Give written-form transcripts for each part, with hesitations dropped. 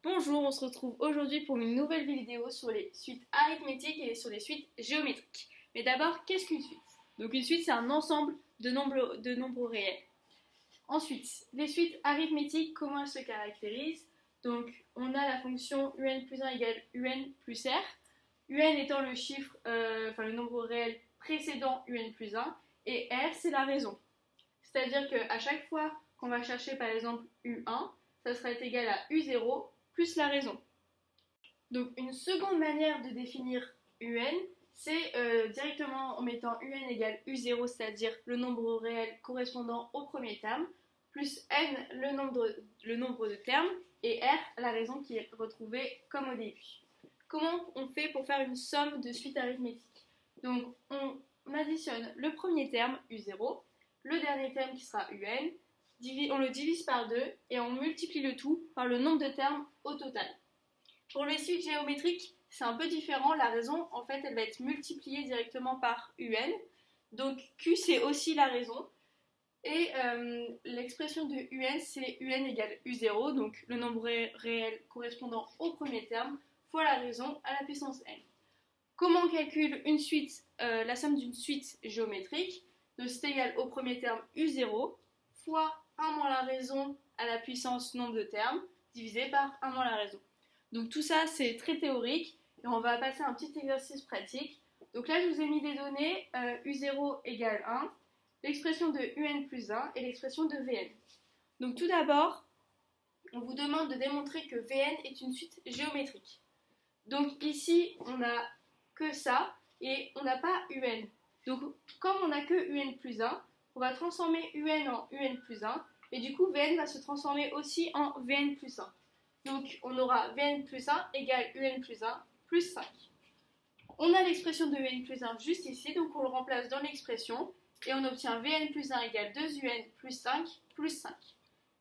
Bonjour, on se retrouve aujourd'hui pour une nouvelle vidéo sur les suites arithmétiques et sur les suites géométriques. Mais d'abord, qu'est-ce qu'une suite? Donc une suite, c'est un ensemble de nombres réels. Ensuite, les suites arithmétiques, comment elles se caractérisent? Donc on a la fonction un plus 1 égale un plus r, un étant le chiffre, le nombre réel précédent un plus 1, et r c'est la raison. C'est-à-dire qu'à chaque fois qu'on va chercher par exemple u1, ça sera égal à u0 plus la raison. Donc une seconde manière de définir un, c'est directement en mettant un égale u0, c'est-à-dire le nombre réel correspondant au premier terme, plus n le nombre de termes, et r la raison qui est retrouvée comme au début. Comment on fait pour faire une somme de suites arithmétiques? Donc on additionne le premier terme u0, le dernier terme qui sera un, on le divise par 2 et on multiplie le tout par le nombre de termes au total. Pour les suites géométriques, c'est un peu différent. La raison, en fait, elle va être multipliée directement par un. Donc Q, c'est aussi la raison. Et l'expression de un, c'est un égale u0, donc le nombre réel correspondant au premier terme, fois la raison à la puissance n. Comment on calcule une suite, la somme d'une suite géométrique? Donc c'est égal au premier terme u0 fois 1 moins la raison à la puissance nombre de termes divisé par 1 moins la raison. Donc tout ça c'est très théorique et on va passer à un petit exercice pratique. Donc là je vous ai mis des données u0 égale 1, l'expression de un plus 1 et l'expression de vn. Donc tout d'abord on vous demande de démontrer que vn est une suite géométrique. Donc ici on n'a que ça et on n'a pas un. Donc comme on n'a que un plus 1, on va transformer un en un plus 1 et du coup vn va se transformer aussi en vn plus 1. Donc on aura vn plus 1 égale un plus 1 plus 5. On a l'expression de vn plus 1 juste ici, donc on le remplace dans l'expression et on obtient vn plus 1 égale 2un plus 5 plus 5.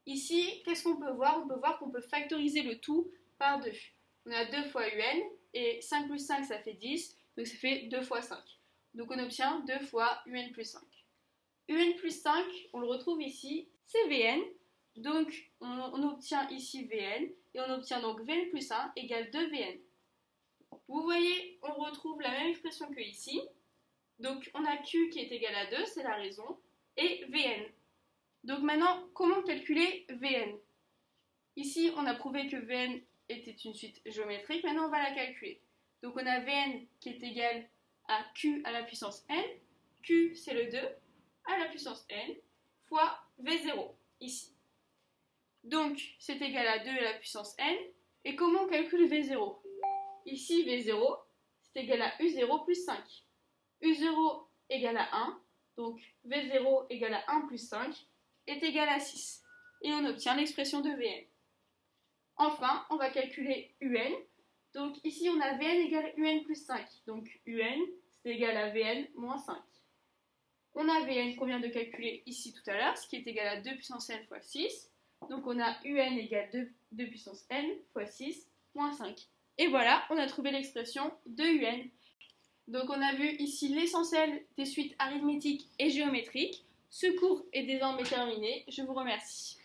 Ici, qu'est-ce qu'on peut voir? On peut voir qu'on peut factoriser le tout par 2. On a 2 fois un et 5 plus 5 ça fait 10, donc ça fait 2 fois 5. Donc on obtient 2 fois un plus 5. un plus 5, on le retrouve ici, c'est vn. Donc on obtient ici vn et on obtient donc vn plus 1 égale 2vn. Vous voyez, on retrouve la même expression que ici. Donc on a q qui est égal à 2, c'est la raison, et vn. Donc maintenant, comment calculer vn? Ici, on a prouvé que vn était une suite géométrique, maintenant on va la calculer. Donc on a vn qui est égal à q à la puissance n, q c'est le 2 à la puissance n, fois v0, ici. Donc c'est égal à 2 à la puissance n, et comment on calcule v0? Ici v0, c'est égal à u0 plus 5. u0 égale à 1, donc v0 égale à 1 plus 5, est égal à 6. Et on obtient l'expression de vn. Enfin, on va calculer un. Donc ici, on a vn égale un plus 5. Donc un, c'est égal à vn moins 5. On a vn qu'on vient de calculer ici tout à l'heure, ce qui est égal à 2 puissance n fois 6. Donc on a un égale 2 puissance n fois 6 moins 5. Et voilà, on a trouvé l'expression de un. Donc on a vu ici l'essentiel des suites arithmétiques et géométriques. Ce cours est désormais terminé. Je vous remercie.